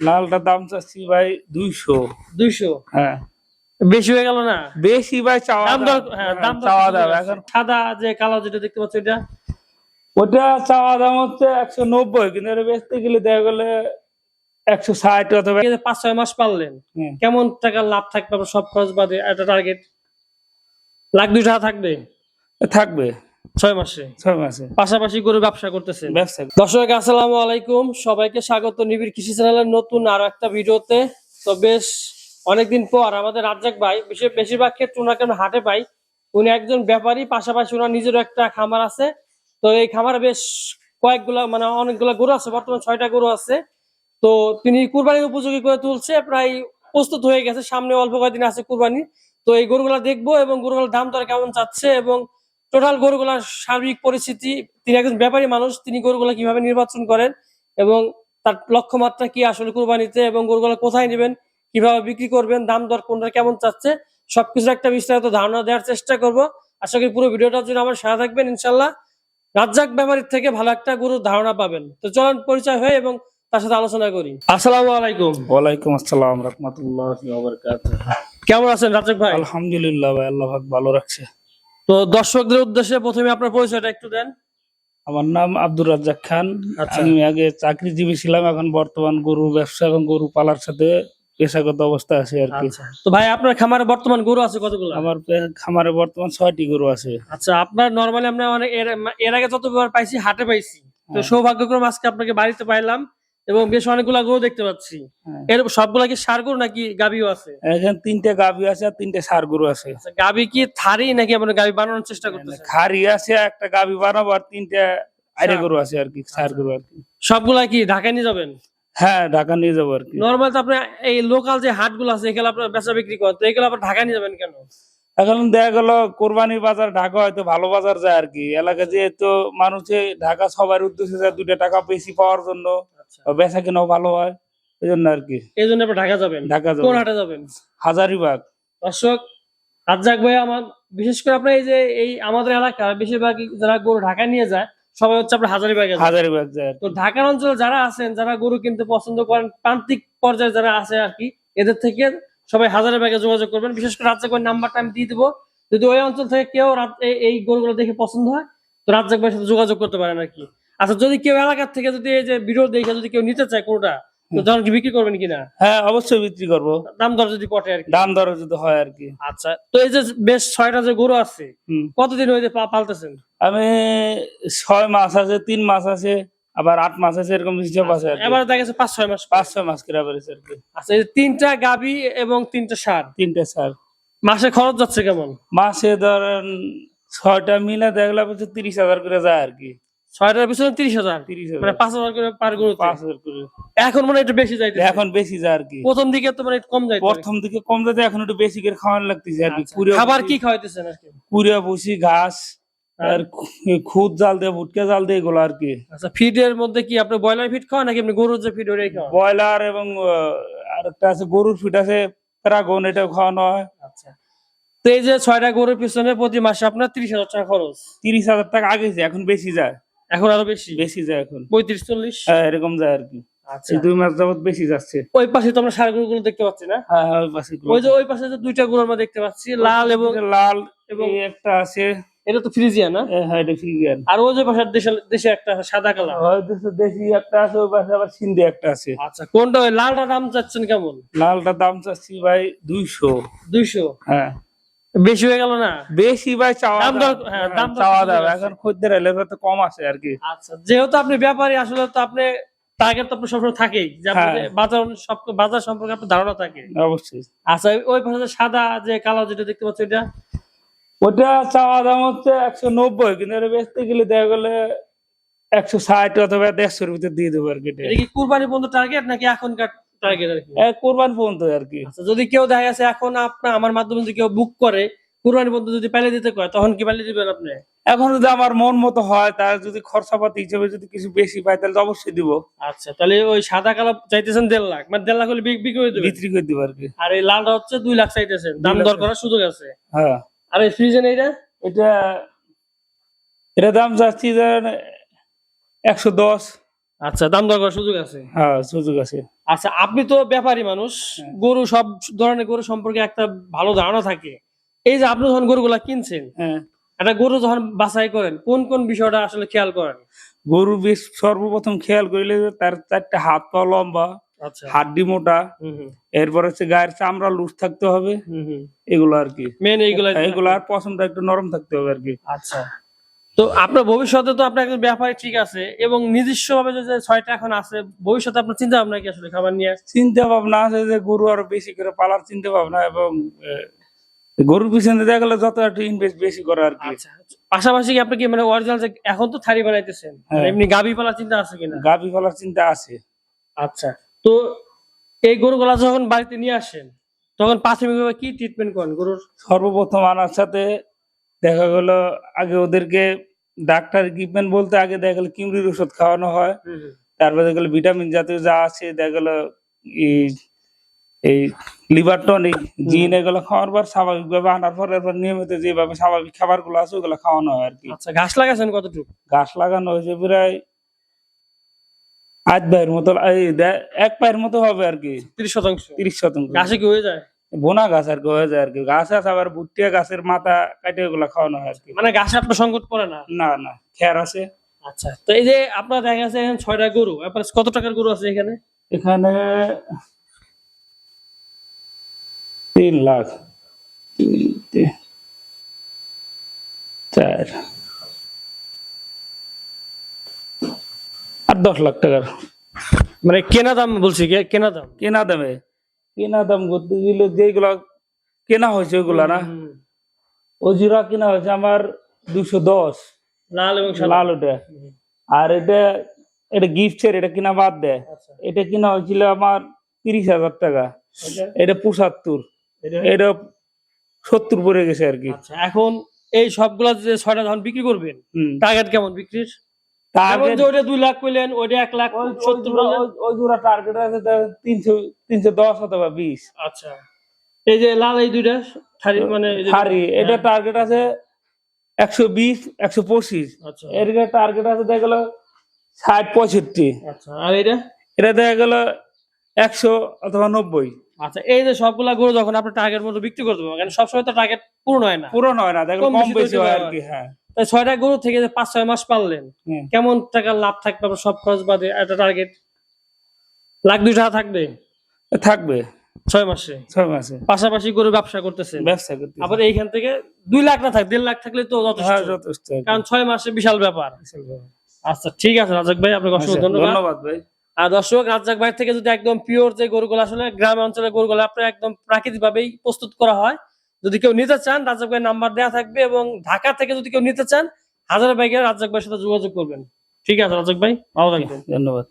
লালটার দাম চাচ্ছি ভাই 200। 200 হ্যাঁ বেশি হয়ে গেল না? বেশি ভাই চাওয়া দাম দর হ্যাঁ, দাম দর চাওয়া তো দাম ঠিক আছে। এখন সাদা যে কালো যেটা দেখতে পাচ্ছ এটা ওটা চাওয়া দাম হচ্ছে 190, কিন্তু এটা বেচতে গেলে দেখা গেলে 160 অথবা 5-6 মাস পাললেন, হুম, কেমন টাকা লাভ থাকবে আপনার সব খরচ বাদে? একটা টার্গেট 1,02,000 থাকবে থাকবে 6 মাসে। 6 মাসে পাশাপাশি করে ব্যবসা করতেছেন। ব্যবসা। দর্শক আসসালামু আলাইকুম, সবাইকে স্বাগত নিবিড় কৃষি চ্যানেলের নতুন আরো একটা ভিডিওতে। তো বেশ অনেকদিন পর আমাদের রাজ্জাক ভাই, বেশিরভাগ ক্ষেত্রে ওনাকে আমরা হাটে পাই। উনি একজন ব্যাপারী, পাশাপাশি ওনার নিজেরও একটা খামার আছে। তো এই খামারে বেশ কয়েকগুলা মানে অনেকগুলা গরু আছে, বর্তমানে 6টা গরু আছে। তো তিনি কুরবানির উপযোগী করে তুলছে, প্রায় প্রস্তুত হয়ে গেছে, সামনে অল্প কয়েকদিন আছে কুরবানি। তো এই গরুগুলা দেখবো এবং গরুগুলোর দাম দর কেমন চাচ্ছে এবং টোটাল গরুগুলার সার্বিক পরিস্থিতি। তিনি একজন ব্যাপারী মানুষ, তিনি গরুগুলা কিভাবে নির্বাচন করেন এবং তার লক্ষ্যমাত্রা কি আসলে কুরবানিতে, এবং গরুগুলা কোথায় নেবেন, কিভাবে বিক্রি করবেন, দাম দর কোনটা কেমন চাচ্ছে, সবকিছুর একটা বিস্তারিত ধারণা দেওয়ার চেষ্টা করব। আশা করি পুরো ভিডিওটার জন্য আমার সাথে থাকবেন, ইনশাল্লাহ রাজ্জাক ব্যাপারীর থেকে ভালো একটা গরুর ধারণা পাবেন। তো চলুন পরিচয় হয় এবং তার সাথে আলোচনা করি। আসসালামু আলাইকুম। ওয়ালাইকুম আসসালাম রাহমাতুল্লাহি ওয়া বারাকাতুহু। কেমন আছেন রাজ্জাক ভাই? আলহামদুলিল্লাহ ভাই, আল্লাহ পাক ভালো রাখছে। তো দর্শকদের উদ্দেশ্যে প্রথমে আপনার পরিচয়টা একটু দেন। আমার নাম আব্দুর রাজ্জাক খান। আচ্ছা। আমি আগে চাকরিজীবী ছিলাম, এখন বর্তমান গরু ব্যবসা এবং গরু পালার সাথে পেশাগত অবস্থা আছে আর কি। আচ্ছা, তো ভাই আপনার খামারে বর্তমান গরু আছে কতগুলো? আমার খামারে বর্তমান 6টি গরু আছে। আচ্ছা, আপনার নরমালি আমরা অনেক এর আগে যতবার পাইছি হাটে পাইছি, তো হ্যাঁ। সৌভাগ্যক্রমে আজকে আপনাকে বাড়িতে পাইলাম এবং বেশ অনেকগুলা গরু দেখতে পাচ্ছি। হ্যাঁ। এর সবগুলা কি ষাঁড় গরু নাকি গাভীও আছে? এখানে 3টে গাভী আছে আর 3টে ষাঁড় গরু আছে। আচ্ছা, গাভী কি থারি নাকি আপনার গাভী বানানোর চেষ্টা করতেছেন? খাড়ি আছে, একটা গাভী বানাবো, আর 3টে আইরে ষাঁড়। গরু আছে আর কি, ষাঁড় গরু আর কি। সবগুলা কি ঢাকায় নিয়ে যাবেন? হ্যাঁ, ঢাকা নিয়ে যাবো আর কি। নরমাল তো আপনি এই লোকাল যে হাটগুলো আছে এগুলো আপনার বেচা বিক্রি করেন, তো এগুলো আপনার ঢাকায় নিয়ে যাবেন কেন? এখন দেখা গেল কোরবানির বাজার ঢাকা হয়তো ভালো বাজার যায় আর কি, এলাকা যেহেতু মানুষে ঢাকা সবার উদ্দেশ্যে যায় 2টা টাকা বেশি পাওয়ার জন্য, আচ্ছা, বেচা কেনাও ভালো হয়, এই জন্য আর কি এই জন্য আপনি ঢাকা যাবেন। ঢাকা যাবো। কোন হাটে যাবেন? হাজারিবাগ। দর্শক, রাজ্জাক ভাই আমার বিশেষ করে আপনার এই যে এই আমাদের এলাকার বেশিরভাগ যারা গরু ঢাকা নিয়ে যায় সবাই হচ্ছে আপনার হাজারীবাগে যায়। হাজারিবাগ যায় আর কি। তো ঢাকার অঞ্চলে যারা আছেন, যারা গরু কিনতে পছন্দ করেন, প্রান্তিক পর্যায়ে যারা আছে আর কি, এদের থেকে সবাই হাজারীবাগে যোগাযোগ করবেন। বিশেষ করে রাজ্জাক ভাইয়ের নাম্বারটা আমি দিয়ে দেবো, যদি ওই অঞ্চল থেকে কেউ এই গরুগুলো দেখে পছন্দ হয় তো রাজ্জাক ভাইয়ের সাথে যোগাযোগ করতে পারেন আর কি। আচ্ছা, যদি কেউ এলাকার থেকে যদি এই যে ভিডিও দেখে যদি কেউ নিতে চায় কোনটা, তো তখন কি বিক্রি করবেন কিনা? হ্যাঁ, অবশ্যই বিক্রি করবো, দাম দর যদি পটে আর কি। দাম দর যদি হয় আর কি। আচ্ছা, তো এই যে বেশ 6টা যে গরু আছে, হুম। কতদিন হইতে পালতেছেন? আমি 6 মাস আছে, 3 মাস আছে, আবার 8 মাস আছে, এরকম হিসাব আছে আর কি। এবার দেখা গেছে 5-6 মাস। 5-6 মাস করে আবার আর কি। আচ্ছা, এই যে 3টা গাভী এবং 3টা ষাঁড়, 3টে ষাঁড়। মাসে খরচ যাচ্ছে কেমন? মাসে ধরেন 6টা মিলে দেখলে 30,000 করে যায় আর কি। 6টার পিছনে 30,000, 30,000 মানে 5,000 করে পার গরু। 5,000 করে। এখন মানে একটু বেশি যাইতেছে। এখন বেশি যায় আর কি। প্রথম দিকে তো মানে একটু কম যাইতো। প্রথম দিকে কম যেতে, এখন একটু বেশি করে খাওয়ানো লাগতেছে আর কি। আচ্ছা, খাবার কি খাওয়াইতেছেন আজকে? কুড়িয়া ভুসি, ঘাস আর খুদ জাল দিয়ে, ভুটকা জাল দিয়ে, এগুলো আর কি। আচ্ছা, ফিডের মধ্যে কি আপনি ব্রয়লার ফিড খাওয়ান নাকি আপনি গরুর যে ফিড ওটাই খাওয়ান? ব্রয়লার এবং আর একটা আছে গরুর ফিট আছে, প্যারাগন, এটাও খাওয়ানো হয়। আচ্ছা, তো এই যে 6টা গরুর পিছনে প্রতি মাসে আপনার 30,000 টাকা খরচ। 30,000 টাকা আগে যায়, এখন বেশি যায়। এখন আরো বেশি বেশি যায় এখন, 35-40। হ্যাঁ এরকম যায় আর কি। আচ্ছা, এই 2 মাস যাবত বেশি যাচ্ছে। ওই পাশে তো আমরা ষাঁড় গরুগুলো দেখতে পাচ্ছি না? হ্যাঁ হ্যাঁ, ওই পাশে ওই যে ওই পাশে যে 2টা গরু আমরা দেখতে পাচ্ছি, লাল এবং লাল এবং এবং একটা আছে। এটা তো ফ্রিজিয়া না? হ্যাঁ, এটা ফ্রিজিয়ান। আর ওই যে পাশে দেশে একটা আছে সাদা কালার। হয়তো দেশি একটা আছে, ওই পাশে আবার সিন্ধি একটা আছে। আচ্ছা, কোনটা ওই লালটা দাম চাচ্ছেন কেমন? লালটার দাম চাচ্ছি ভাই 200। 200 হ্যাঁ বেশি হয়ে গেল না? বেশি ভাই, চাওয়া দাম দাম। দর হ্যাঁ, দাম দর চাওয়া তো দাম ঠিক আছে। এখন খদ্দের এলে তো কম আছে আর কি। আচ্ছা, যেহেতু আপনি ব্যাপারী, আসলে তো আপনি টার্গেট তো আপনার সবসময় থাকেই যে আপনার হ্যাঁ। বাজার সম্পর্কে আপনার ধারণা থাকে। অবশ্যই। আচ্ছা, ওই পাশে যে সাদা যে কালো যেটা দেখতে পাচ্ছি এটা ওটা চাওয়া দাম হচ্ছে 190, কিন্তু এটা বেচতে গেলে দেখা গেলে 160 অথবা 150-এর ভিতরে দিয়ে দেবো আর কি। এটা কি কুরবানি পর্যন্ত টার্গেট নাকি এখনকার টার্গেট আর কি? কোরবান পর্যন্ত আর কি। আচ্ছা, যদি কেউ দেখা গেছে এখন আপনার আমার মাধ্যমে যদি কেউ বুক করে কুরবানি পর্যন্ত যদি পাইলে দিতে কয়, তখন কি পাইলে দিবেন আপনি? এখন যদি আমার মন মতো হয়, তার যদি খরচাপাতি হিসেবে যদি কিছু বেশি পাই, তাহলে তো অবশ্যই দিব। আচ্ছা, তাহলে ওই সাদা কালো চাইতেছেন 1.5 লাখ, মানে 1.5 লাখ হলে বিক্রি করে দেবেন? বিক্রি করে দিব আর কি। আর এই লালটা হচ্ছে 2 লাখ চাইতেছেন, দাম 2 লাখ। দর করার সুযোগ আছে। হ্যাঁ। আর এই ফ্রিজেন এইটা এটা এটা দাম যাচ্ছি ধরেন 110। আচ্ছা, দাম দর করার সুযোগ আছে। হ্যাঁ, সুযোগ আছে। আচ্ছা, আপনি তো ব্যাপারী মানুষ, হ্যাঁ। গরু সব ধরনের গরু সম্পর্কে একটা ভালো ধারণা থাকে। এই যে আপনি যখন গরুগুলা কিনছেন, হ্যাঁ, একটা গরু যখন বাছাই করেন, কোন কোন বিষয়টা আসলে খেয়াল করেন? গরু বেশ সর্বপ্রথম খেয়াল করিলে যে তার 4টা হাত পা লম্বা, আচ্ছা। হাড্ডি মোটা, হুম হুম এরপর হচ্ছে গায়ের চামড়া লুজ থাকতে হবে, হুম হুম। এগুলো আর কি। মেন এইগুলা। এগুলো আর পছন্দ একটু নরম থাকতে হবে আর কি। আচ্ছা, তো আপনার ভবিষ্যতে তো আপনার একজন ব্যাপারী ঠিক আছে, এবং নিজস্ব ভাবে যে 6টা এখন আছে, ভবিষ্যতে আপনার চিন্তা ভাবনা কি আসলে খাবার নিয়ে? চিন্তা ভাবনা আছে যে গরু আরো বেশি করে পালার চিন্তা ভাবনা, এবং গরুর পিছনে দেখা গেলে যত একটু ইনভেস্ট বেশি করা আর কি। আচ্ছা, পাশাপাশি কি আপনি কি মানে অরিজিনাল যে এখন তো থাড়ি বানাইতেছেন, হ্যাঁ। এমনি গাভী পালার চিন্তা আছে কিনা? গাভী পালার চিন্তা আছে। আচ্ছা, তো এই গরুগুলা যখন বাড়িতে নিয়ে আসেন, তখন প্রাথমিকভাবে কি ট্রিটমেন্ট করেন গরুর? সর্বপ্রথম আনার সাথে দেখা গেল আগে ওদেরকে ডাক্তার ইকুইপমেন্ট বলতে আগে দেখা গেলো কিউরির ওষুধ খাওয়ানো হয়, তারপরে দেখা গেলো ভিটামিন জাতীয় যা আছে দেখা গেলো এই এই লিভার টনিক জিন এগুলো খাওয়ার পর স্বাভাবিকভাবে আনার পর এরপর নিয়মিত যেভাবে স্বাভাবিক খাবার গুলো আছে ওগুলো খাওয়ানো হয় আর কি। আচ্ছা, ঘাস লাগাছেন কতটুকু? গাছ লাগানো হয়েছে প্রায় 8 ভাইয়ের মতো, এক পায়ের মতো হবে আর কি, 30%। 30%। ঘাসে কি হয়ে যায়? বোনা গাছ আর কি হয়ে যায় আর কি। গাছ আছে আবার ভুট্টিয়া গাছের মাথা কাটে ওগুলা খাওয়ানো হয় আর কি। মানে ঘাসে আপনার সংকট পড়ে না? না না, খেয়ার আছে। আচ্ছা, তো এই যে আপনার দেখা যাচ্ছে এখানে 6টা গরু, আপনার কত টাকার গরু আছে এখানে? এখানে 3 লাখ, 4 আর 10 লাখ টাকার মানে কেনা দাম বলছি, কেনা দাম। কেনা দাম করতে গেলে যেগুলা কেনা হয়েছে ওগুলা না, ওই জোড়া কেনা হয়েছে আমার 210 লাল এবং সাদা। লাল ওটা। আর এটা গিফটের, এটা কিনা বাদ দেয়। আচ্ছা, এটা কিনা হয়েছিল আমার 30,000 টাকা, এটা 75, এটা 70 পড়ে গেছে আর কি। আচ্ছা, এখন এই সবগুলা যে 6টা যখন বিক্রি করবেন, হুম, টার্গেট কেমন বিক্রির? যেমন টার্গেট যে ওটা 2 লাখ কইলেন, ওটা 1,70,000 বললেন। ওই জোড়া টার্গেট আছে 310 অথবা 20। আচ্ছা, এই যে লাল এই দুইটা থারি মানে এই যে- হারি এটা হ্যাঁ। টার্গেট আছে 120, 125। আচ্ছা এর টার্গেট আছে দেখা গেল 60, 65। আচ্ছা, আর এটা? এটা দেখা গেল 100 অথবা 90। আচ্ছা, এই যে সবগুলা গরু যখন আপনি টার্গেট মতো বিক্রি করে দেবেন, কারণ সবসময় তো টার্গেট পূরণ হয় না, পূরণ হয় না, দেখা গেল কম কম বেশি বেশি তো হয় হতে আর কি। পারে। হ্যাঁ, তাই 6টা গরু থেকে যে 5-6 মাস পাললেন, হুম। কেমন টাকা লাভ থাকবে আপনার সব খরচ বাদে? একটা টার্গেট 1,02,000 থাকবে থাকবে 6 মাসে। 6 মাসে পাশাপাশি গরু ব্যবসা করতেছেন, ব্যবসা করতে। আবার এইখান থেকে 2 লাখ না থাক 1.5 লাখ থাকলে তো যথেষ্ট, হ্যাঁ, যথেষ্ট আর কি। কারণ 6 মাসে বিশাল ব্যাপার। আচ্ছা, ঠিক আছে রাজাক ভাই, আপনাকে অসংখ্য আচ্ছা, ধন্যবাদ। ধন্যবাদ ভাই। আর দর্শক, রাজ্জাক ভাই থেকে যদি একদম পিওর যে গরুগুলো আসলে গ্রাম অঞ্চলের গরুগুলো আপনার একদম প্রাকৃতিক ভাবেই প্রস্তুত করা হয়, যদি কেউ নিতে চান রাজ্জাক ভাইয়ের নাম্বার দেওয়া থাকবে, এবং ঢাকা থেকে যদি কেউ নিতে চান হাজার বাইকের রাজ্জাক ভাইয়ের সাথে যোগাযোগ করবেন। ঠিক আছে রাজ্জাক ভাই, ভালো থাকবেন। ধন্যবাদ।